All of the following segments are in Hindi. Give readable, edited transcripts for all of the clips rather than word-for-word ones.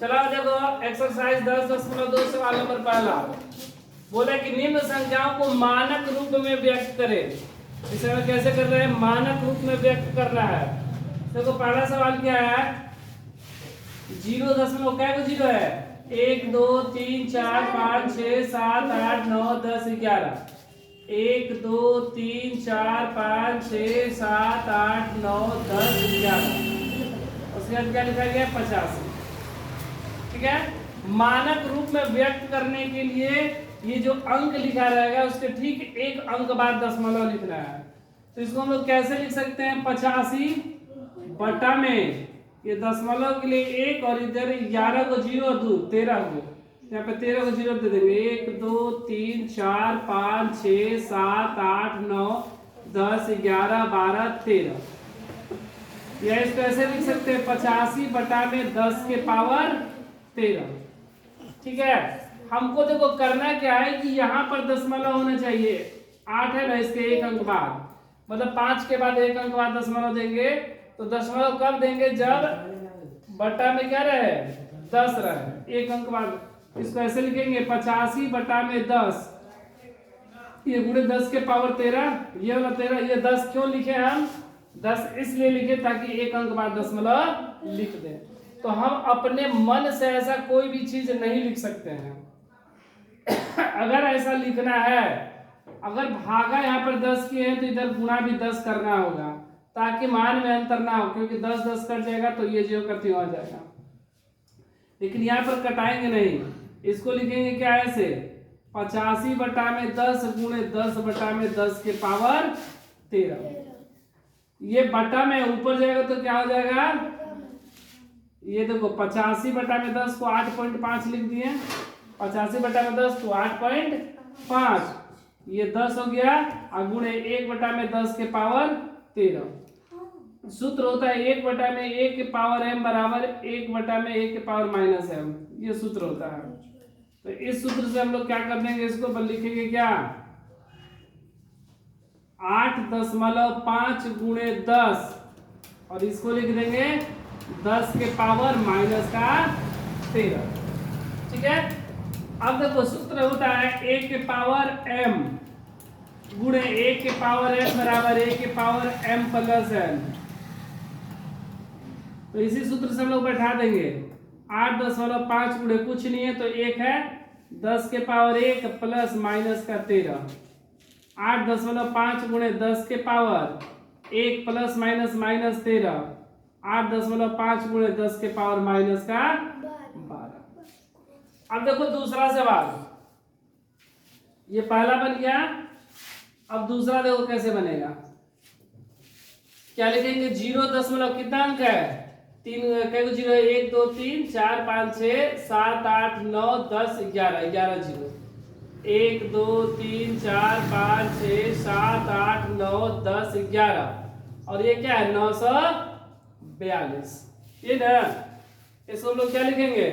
चला देखो एक्सरसाइज 10.2 सवाल नंबर पहला बोला कि निम्न संख्याओं को मानक रूप में व्यक्त करें। इसे हम कैसे कर रहे हैं? मानक रूप में व्यक्त करना है। देखो पहला सवाल क्या है? 0 क्या को 0 है? 1 2 3 4 5 6 7 8 9 10 11। 1 2 3 4 5 6 7 8 9 10 11। उसके बाद क्या लिखा गया? 85। ठीक है। मानक रूप में व्यक्त करने के लिए ये जो अंक लिखा रहेगा उसके ठीक एक अंक बाद दशमलव लिखना है। तो इसको हम लोग कैसे लिख सकते हैं? 85 बटा में ये दशमलव के लिए 1 और इधर 11 को 0 और 2 13 को यहाँ पे 13 को 0 दे देंगे। 1 2 3 4 5 6 7 8 9 10 11 12 13। या इसको ऐसे लिख सकते हैं 85 बटा में 10 के पावर 13। ठीक है। हमको देखो करना क्या है कि यहाँ पर दशमलव होना चाहिए। 8 है ना, इसके एक अंक बाद मतलब 5 के बाद एक अंक बाद दशमलव देंगे। तो दशमलव कब देंगे? जब बटा में क्या रहे? 10 रहे, एक अंक बाद। इसको ऐसे लिखेंगे 85 बटा में 10, ये गुणे 10 के पावर 13, ये वाला 13। ये 10 क्यों लिखे हम? 10 इसलिए लिखे ताकि एक अंक बाद दशमलव लिख दें। तो हम अपने मन से ऐसा कोई भी चीज नहीं लिख सकते हैं। अगर ऐसा लिखना है, अगर भागा यहाँ पर 10 की है तो इधर गुणा भी 10 करना होगा ताकि मान में अंतर ना हो, क्योंकि 10 10 कट जाएगा तो ये जो करती हो जाएगा। लेकिन यहाँ पर कटाएंगे नहीं, इसको लिखेंगे क्या? ऐसे 85 बटा में 10 गुणे 10 बटा में 10 के पावर 13। ये बटा में ऊपर जाएगा तो क्या हो जाएगा? ये देखो 85 बटा में 10 को 8.5 लिख दिए। 85 बटा में 10 को 8.5, ये 10 हो गया और गुणे 1 बटा में 10 के पावर 13। सूत्र होता है 1 बटा में 1 के पावर m बराबर 1 बटा में 1 के पावर माइनस m। ये सूत्र होता है। तो इस सूत्र से हम लोग क्या कर देंगे? इसको लिखेंगे क्या? 8.5 गुणे 10 और इसको लिख देंगे 10 के पावर माइनस का 13। ठीक है। अब देखो सूत्र होता है 1 के पावर m गुणे 1 के पावर m बराबर 1 के पावर m प्लस n। तो इसी सूत्र से हम लोग बैठा देंगे 8.5 गुणे कुछ नहीं है तो 1 है, 10 के पावर 1 प्लस माइनस का 13। 8.5 गुणे 10 के पावर 1 प्लस माइनस माइनस 13। 8.5 गुणे 10 के पावर माइनस का 12। अब देखो दूसरा सवाल, ये पहला बन गया। अब दूसरा देखो कैसे बनेगा। क्या लिखेंगे? 0 कितना अंक है? 3 क्या 0 है? 1 2 3 4 5 6 7 8 9 10 11 11 0। 1 2 3 4 5 6 7 8 9 10 11 और ये क्या है? 942। ये ना, इसको हम लोग क्या लिखेंगे?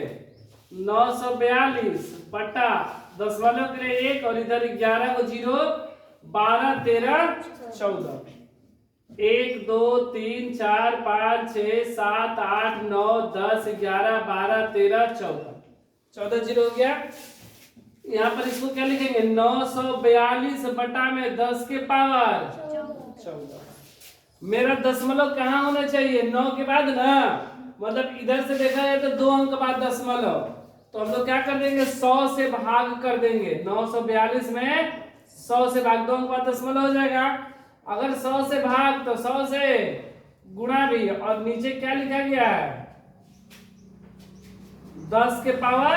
942 बटा दशमलव के लिए 1 और इधर 11 को 0 12 13 14। 1 2 3 4 5 6 7 8 9 10 11 12 13 14 14 0 हो गया। यहाँ पर इसको क्या लिखेंगे? 942 बटा में 10 के पावर 14। मेरा दशमलव कहाँ होना चाहिए? 9 के बाद ना, मतलब इधर से देखा जाए तो 2 अंक बाद दशमलव। तो हम लोग क्या कर देंगे? 100 से भाग कर देंगे। 942 में 100 से भाग 2 अंक बाद दशमलव हो जाएगा। अगर 100 से भाग तो 100 से गुणा भी, और नीचे क्या लिखा गया है? 10 के पावर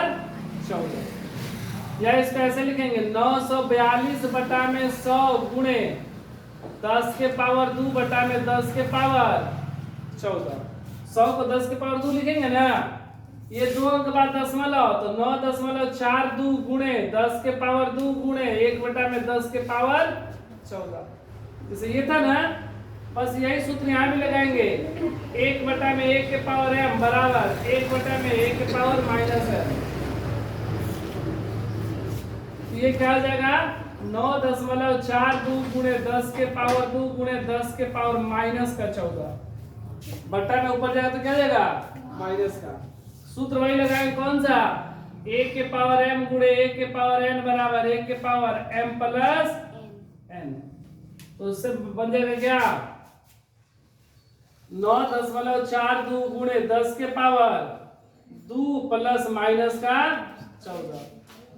14। या इसको ऐसे लिखेंगे 942 बटा में 100 गुणे 10 के पावर 2 बटा में 10 के पावर 14। 100 को 10 के पावर 2 लिखेंगे ना, ये 2 अंक बाद दशमलव तो 9.42 गुणे 10 के पावर 2 गुणे 1 बटा में 10 के पावर 14। जैसे ये था ना, बस यही सूत्र यहाँ भी लगाएंगे। 1 बटा में 1 के पावर m बराबर 1 बटा में 1 के पावर माइनस m। ये क्या हो जाएगा? 9.42 गुणे 10 के पावर 2 गुणे 10 के पावर माइनस का 14 बटा में ऊपर जाएगा तो क्या जाएगा? माइनस का। सूत्र वही लगाएंगे कौन सा, a के पावर m गुणे a के पावर n बराबर a के पावर m प्लस n। तो उससे बन जाएगा क्या, 9.42 गुणे 10 के पावर 2 प्लस माइनस का 14।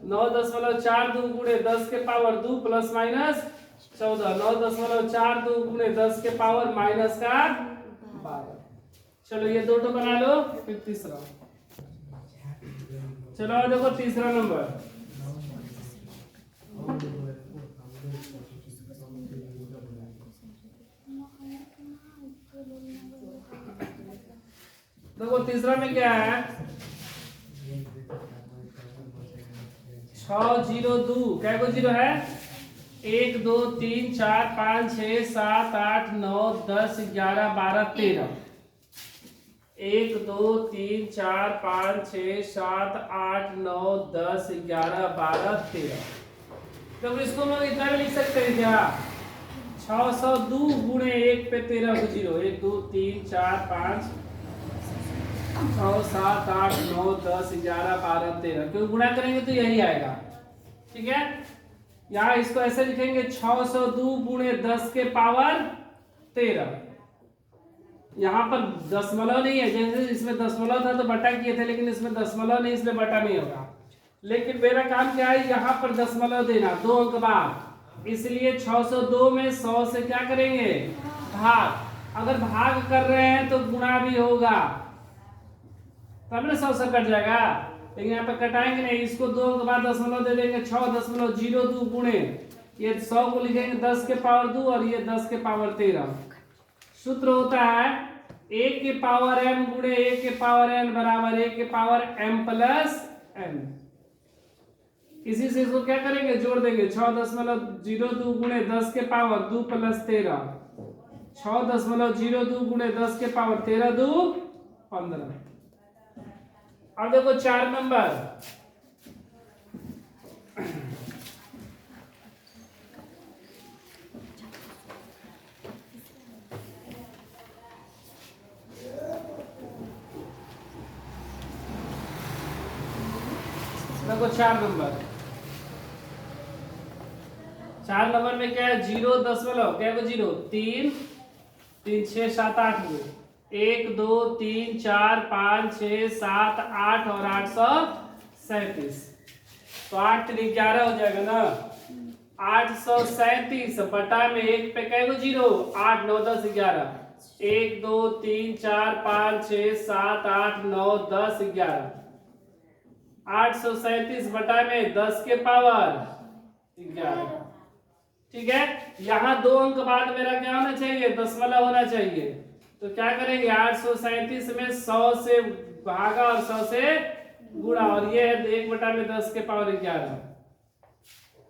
9.42 गुणे 10 के पावर 2 प्लस माइनस 14। 9.42 गुणे 10 के पावर माइनस का 12। चलो ये दो बना लो, फिर तीसरा। चलो और देखो तीसरा नंबर। देखो तीसरा में क्या है, 602 क्या को जीरो है, 1 2 3 4 5 6 7 8 9 10 11 12 13। 1 2 3 4 5 6 7 8 9 10 11 12 13। तो इसको हम इतना भी लिख सकते हैं क्या, 602 गुणे 1 पे 13 को जीरो। 1 2 3 4 5 6 7 8 9 10 11 12 13, क्योंकि गुणा करेंगे तो यही आएगा। ठीक है, यहाँ इसको ऐसे लिखेंगे 602 गुणे 10 के पावर 13। यहाँ पर दशमलव नहीं है, जैसे इसमें दशमलव था तो बटा किए थे, लेकिन इसमें दशमलव नहीं, इसलिए बटा नहीं होगा। लेकिन मेरा काम क्या है, यहाँ पर दशमलव देना 2 अंक बाद, इसलिए 602 में 100 से क्या करेंगे, भाग। अगर भाग कर रहे हैं तो गुणा भी होगा, तब ना 100 से कट जाएगा। लेकिन यहाँ पे कटाएंगे नहीं, इसको 2 अंक बाद दशमलव दे देंगे, 6.02 गुणे ये 100 को लिखेंगे 10 के पावर 2 और ये 10 के पावर 13। सूत्र होता है a के पावर m गुणे a के पावर n बराबर a के पावर m प्लस n। इसी से इसको क्या करेंगे, जोड़ देंगे। 6.02 गुणे 10 के पावर 2 प्लस 13। 6.02 गुणे 10 के पावर 13 2 15। अब देखो 4 नंबर। देखो 4 नंबर। 4 नंबर में क्या है, 0.0 क्या है, 0 3 3 6 7 8 में 1 2 3 4 5 6 7 8 और 837। तो 8 3 11 हो जाएगा ना। 837 बटा में 1 पे क्या है, 0 8 9 10 11। 1 2 3 4 5 6 7 8 9 10 11। 837 बटा में 10 के पावर 11। ठीक है, यहाँ 2 अंक बाद मेरा क्या होना चाहिए, दशमलव होना चाहिए। तो क्या करेंगे, 837 में 100 से भागा और 100 से गुणा, और ये है 1 बटा में 10 के पावर 11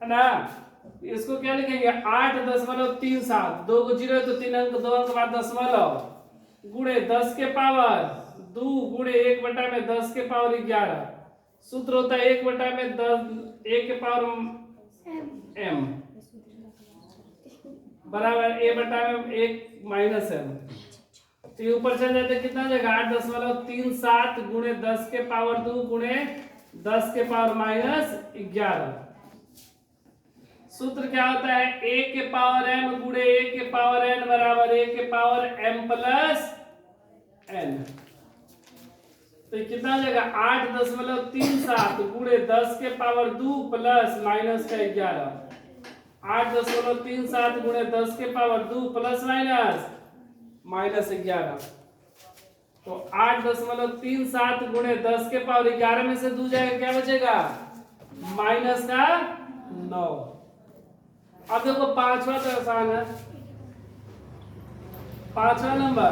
है ना। इसको क्या लिखेंगे, 8.37। 2 को 0 तो 3 अंक, 2 अंक बाद दशमलव गुणे 10 के पावर 2 गुणे 1 बटा में 10 के पावर 11। सूत्र होता है 1 बटा में 10 1 के पावर m बराबर a बटा में 1 माइनस m। तो ये ऊपर चल जाते कितना जाएगा, 8.37 गुणे 10 के पावर 2 गुणे 10 के पावर माइनस 11। सूत्र क्या होता है, a के पावर m गुणे a के पावर n बराबर a के पावर m प्लस n। तो कितना हो जाएगा, 8.37 गुणे 10 के पावर 2 प्लस माइनस का 11। 8.37 गुणे 10 के पावर 2 प्लस माइनस 11। तो 8.37 गुणे 10 के पावर 11 में से 2 जाएगा, क्या बचेगा, माइनस का 9। अब देखो पांचवा तो आसान है। 5वां नंबर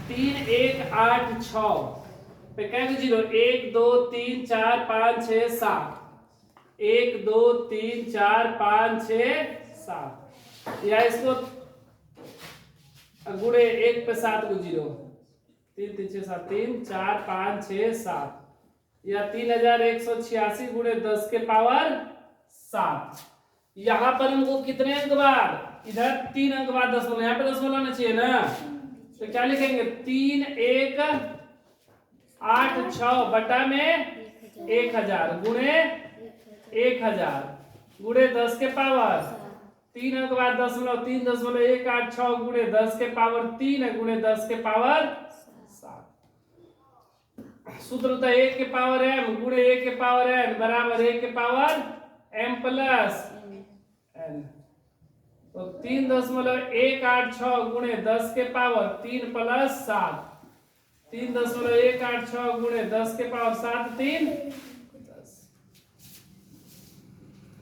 3 1 8 6 पे क्या 0 1 2 3 4 5 6 7। 1 2 3 4 5 6 7, या इसको गुणे 1 पे 7 को 0 3 3 6 7 3 4 5 6 7, या 3186 गुणे 10 के पावर 7। यहाँ पर हमको कितने अंक बाद, इधर 3 अंक बाद दशमलव, यहाँ पे दशमलव होना चाहिए ना। तो क्या लिखेंगे, 3 1 8 6 बटा में 1000 गुणे 1000 गुणे 10 के पावर 3 के बाद 3.186 गुणे 10 के पावर 3 गुणे 10 के पावर 7। सूत्र होता है 1 के पावर m गुणे 1 के पावर n बराबर 1 के पावर m प्लस n। तो 3.186 गुणे 10 के पावर 3 प्लस 7 3.186 गुणे 10 के पावर 7 3